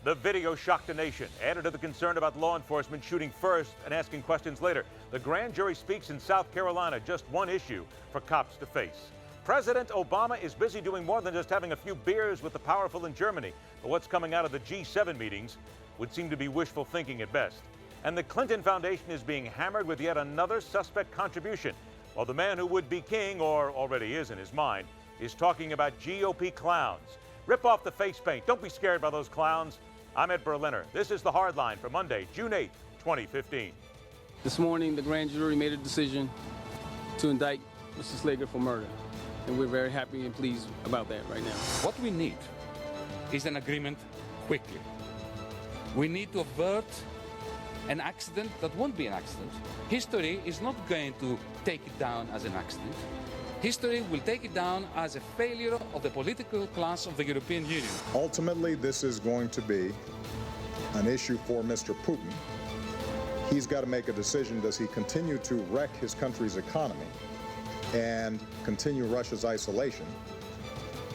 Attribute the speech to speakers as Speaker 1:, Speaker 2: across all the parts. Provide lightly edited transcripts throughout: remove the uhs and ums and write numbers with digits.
Speaker 1: The video shocked the nation, added to the concern about law enforcement shooting first and asking questions later. The grand jury speaks in South Carolina, just one issue for cops to face. President Obama is busy doing more than just having a few beers with the powerful in Germany. But what's coming out of the G7 meetings would seem to be wishful thinking at best. And the Clinton Foundation is being hammered with yet another suspect contribution, while the man who would be king, or already is in his mind, is talking about GOP clowns. Rip off the face paint. Don't be scared by those clowns. I'm Ed Berliner. This is The Hardline for Monday, June 8th, 2015.
Speaker 2: This morning, the grand jury made a decision to indict Mr. Slager for murder, and we're very happy and pleased about that right now.
Speaker 3: What we need is an agreement quickly. We need to avert an accident that won't be an accident. History is not going to take it down as an accident. History will take it down as a failure of the political class of the European Union.
Speaker 4: Ultimately, this is going to be an issue for Mr. Putin. He's got to make a decision. Does he continue to wreck his country's economy and continue Russia's isolation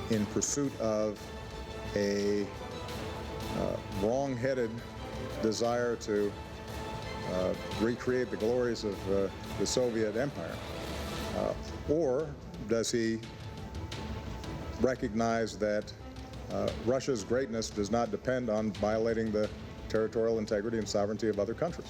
Speaker 4: in pursuit of a wrong-headed desire to recreate the glories of the Soviet Empire? Or does he recognize that Russia's greatness does not depend on violating the territorial integrity and sovereignty of other countries?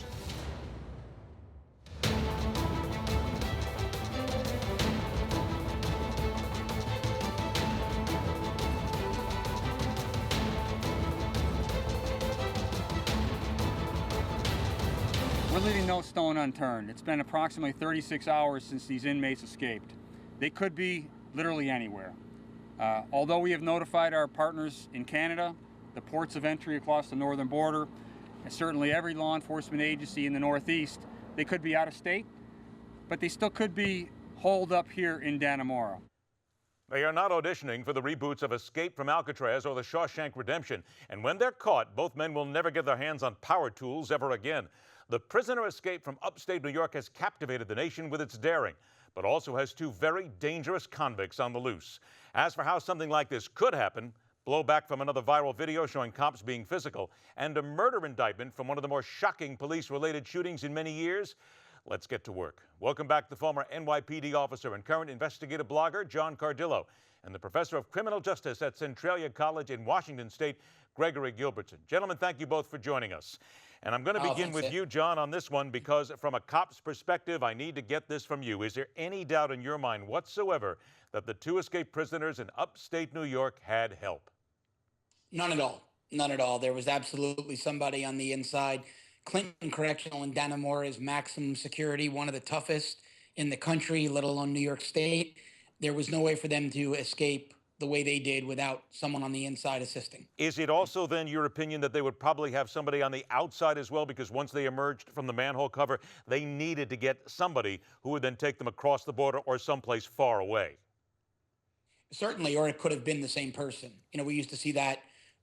Speaker 5: We're leaving no stone unturned. It's been approximately 36 hours since these inmates escaped. They could be literally anywhere. Although we have notified our partners in Canada, the ports of entry across the northern border, and certainly every law enforcement agency in the Northeast, they could be out of state, but they still could be holed up here in Dannemora.
Speaker 1: They are not auditioning for the reboots of Escape from Alcatraz or The Shawshank Redemption. And when they're caught, both men will never get their hands on power tools ever again. The prisoner escape from upstate New York has captivated the nation with its daring, but also has two very dangerous convicts on the loose. As for how something like this could happen, blowback from another viral video showing cops being physical, and a murder indictment from one of the more shocking police-related shootings in many years, let's get to work. Welcome back the former NYPD officer and current investigative blogger, John Cardillo, and the professor of criminal justice at Centralia College in Washington State, Gregory Gilbertson. Gentlemen, thank you both for joining us. And I'm going to begin with you, John, on this one, because from a cop's perspective, I need to get this from you. Is there any doubt in your mind whatsoever that the two escaped prisoners in upstate New York had help?
Speaker 6: None at all. None at all. There was absolutely somebody on the inside. Clinton Correctional in Dannemora is maximum security, one of the toughest in the country, let alone New York State. There was no way for them to escape the way they did without someone on the inside assisting.
Speaker 1: Is it also then your opinion that they would probably have somebody on the outside as well, because once they emerged from the manhole cover, they needed to get somebody who would then take them across the border or someplace far away?
Speaker 6: Certainly, or it could have been the same person. You know, we used to see that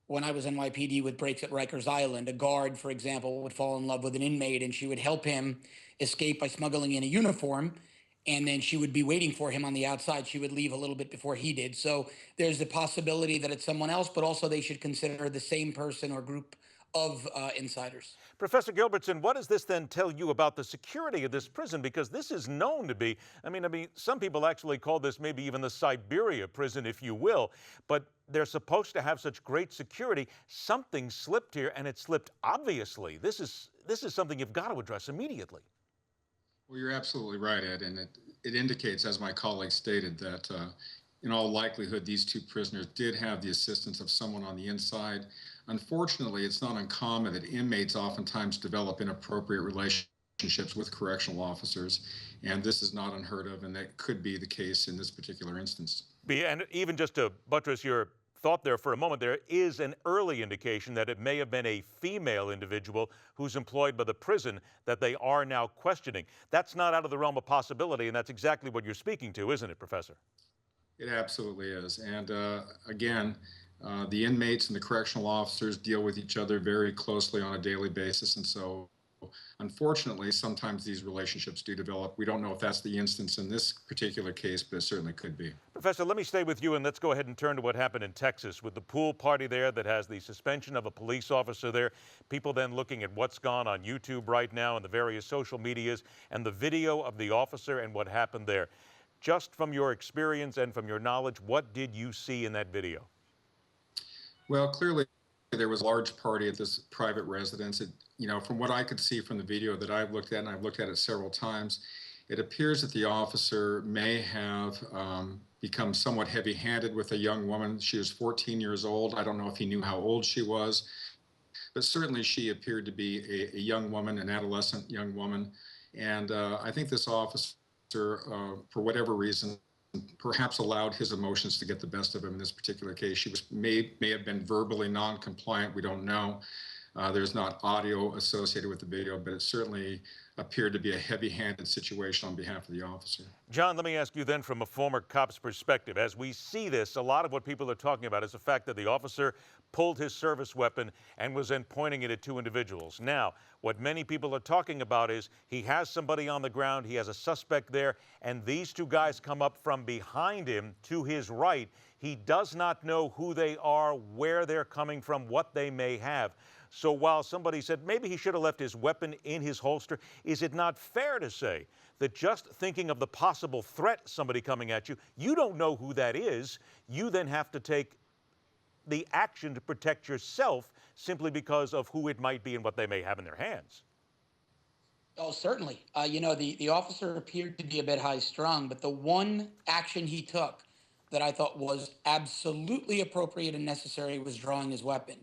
Speaker 6: when I was NYPD with breaks at Rikers Island. A guard, for example, would fall in love with an inmate and she would help him escape by smuggling in a uniform. And then she would be waiting for him on the outside. She would leave a little bit before he did. So there's the possibility that it's someone else, but also they should consider the same person or group of insiders.
Speaker 1: Professor Gilbertson, what does this then tell you about the security of this prison? Because this is known to be, I mean, some people actually call this maybe even the Siberia prison, if you will, but they're supposed to have such great security. Something slipped here, and it slipped obviously. This is something you've got to address immediately.
Speaker 7: Well, you're absolutely right, Ed, and it indicates, as my colleague stated, that in all likelihood, these two prisoners did have the assistance of someone on the inside. Unfortunately, it's not uncommon that inmates oftentimes develop inappropriate relationships with correctional officers, and this is not unheard of, and that could be the case in this particular instance.
Speaker 1: And even just to buttress your thought there for a moment, there is an early indication that it may have been a female individual who's employed by the prison that they are now questioning. That's not out of the realm of possibility, and that's exactly what you're speaking to, isn't it, Professor?
Speaker 7: It absolutely is. And again, the inmates and the correctional officers deal with each other very closely on a daily basis, and so unfortunately, sometimes these relationships do develop. We don't know if that's the instance in this particular case, but it certainly could be.
Speaker 1: Professor, let me stay with you and let's go ahead and turn to what happened in Texas with the pool party there that has the suspension of a police officer there. People then looking at what's gone on YouTube right now and the various social medias and the video of the officer and what happened there. Just from your experience and from your knowledge, what did you see in that video?
Speaker 7: Well, clearly there was a large party at this private residence. From what I could see from the video that I've looked at, and I've looked at it several times, it appears that the officer may have become somewhat heavy-handed with a young woman. She was 14 years old. I don't know if he knew how old she was, but certainly she appeared to be a young woman, an adolescent young woman. And I think this officer, for whatever reason, perhaps allowed his emotions to get the best of him in this particular case. She may have been verbally non-compliant. We don't know. There's not audio associated with the video, but it certainly appeared to be a heavy-handed situation on behalf of the officer.
Speaker 1: John, let me ask you then from a former cop's perspective. As we see this, a lot of what people are talking about is the fact that the officer pulled his service weapon and was then pointing it at two individuals. Now, what many people are talking about is he has somebody on the ground, he has a suspect there, and these two guys come up from behind him to his right. He does not know who they are, where they're coming from, what they may have. So while somebody said maybe he should have left his weapon in his holster, is it not fair to say that just thinking of the possible threat, somebody coming at you, you don't know who that is, you then have to take the action to protect yourself simply because of who it might be and what they may have in their hands?
Speaker 6: Oh, certainly. The officer appeared to be a bit high-strung, but the one action he took that I thought was absolutely appropriate and necessary was drawing his weapon.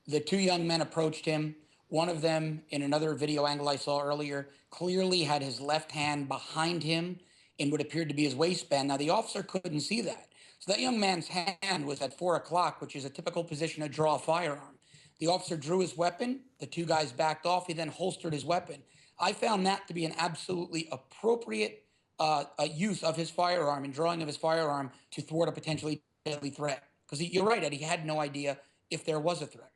Speaker 6: The two young men approached him. One of them, in another video angle I saw earlier, clearly had his left hand behind him in what appeared to be his waistband. Now, the officer couldn't see that. So that young man's hand was at 4 o'clock, which is a typical position to draw a firearm. The officer drew his weapon. The two guys backed off. He then holstered his weapon. I found that to be an absolutely appropriate use of his firearm and drawing of his firearm to thwart a potentially deadly threat. Because you're right, Ed, he had no idea if there was a threat.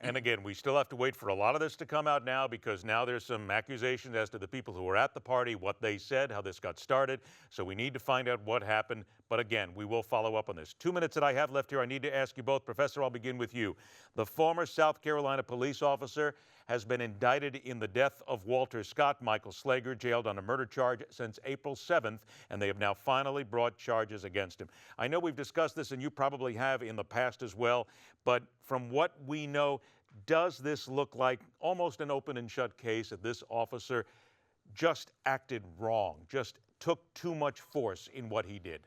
Speaker 1: And again, we still have to wait for a lot of this to come out now because now there's some accusations as to the people who were at the party, what they said, how this got started. So we need to find out what happened. But again, we will follow up on this. 2 minutes that I have left here, I need to ask you both. Professor, I'll begin with you. The former South Carolina police officer has been indicted in the death of Walter Scott. Michael Slager jailed on a murder charge since April 7th, and they have now finally brought charges against him. I know we've discussed this, and you probably have in the past as well, but from what we know, does this look like almost an open and shut case that this officer just acted wrong, just took too much force in what he did?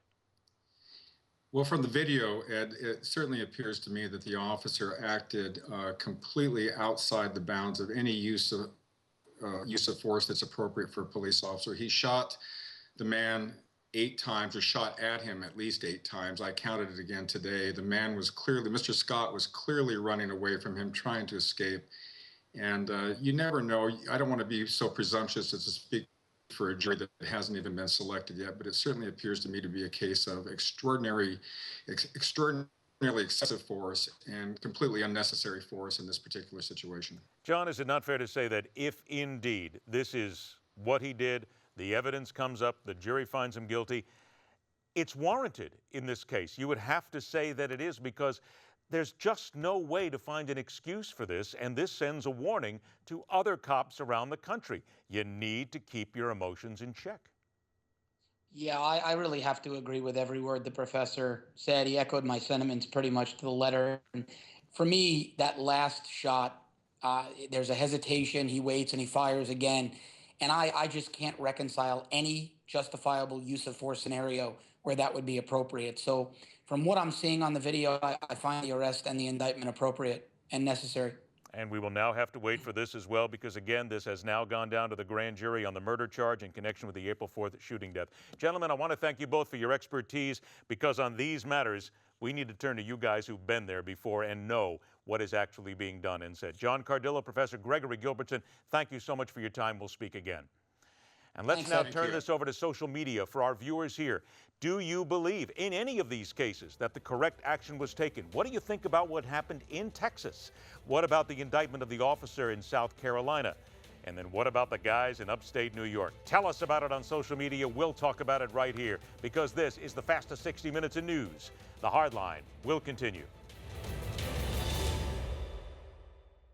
Speaker 7: Well, from the video, Ed, it certainly appears to me that the officer acted completely outside the bounds of any use of force that's appropriate for a police officer. He shot the man 8 times, or shot at him at least 8 times. I counted it again today. The man was clearly, Mr. Scott was clearly running away from him, trying to escape. And you never know. I don't want to be so presumptuous as to speak for a jury that hasn't even been selected yet, but it certainly appears to me to be a case of extraordinarily excessive force and completely unnecessary force in this particular situation.
Speaker 1: John, is it not fair to say that if indeed this is what he did, the evidence comes up, the jury finds him guilty, it's warranted in this case? You would have to say that it is, because there's just no way to find an excuse for this, and this sends a warning to other cops around the country. You need to keep your emotions in check.
Speaker 6: Yeah, I really have to agree with every word the professor said. He echoed my sentiments pretty much to the letter. And for me, that last shot, there's a hesitation. He waits and he fires again. And I just can't reconcile any justifiable use of force scenario where that would be appropriate. So from what I'm seeing on the video, I find the arrest and the indictment appropriate and necessary.
Speaker 1: And we will now have to wait for this as well, because again, this has now gone down to the grand jury on the murder charge in connection with the April 4th shooting death. Gentlemen, I want to thank you both for your expertise, because on these matters, we need to turn to you guys who've been there before and know what is actually being done and said. John Cardillo, Professor Gregory Gilbertson, thank you so much for your time. We'll speak again. And let's now turn this over to social media for our viewers here. Do you believe in any of these cases that the correct action was taken? What do you think about what happened in Texas? What about the indictment of the officer in South Carolina? And then what about the guys in upstate New York? Tell us about it on social media. We'll talk about it right here because this is the fastest 60 minutes in news. The Hardline will continue.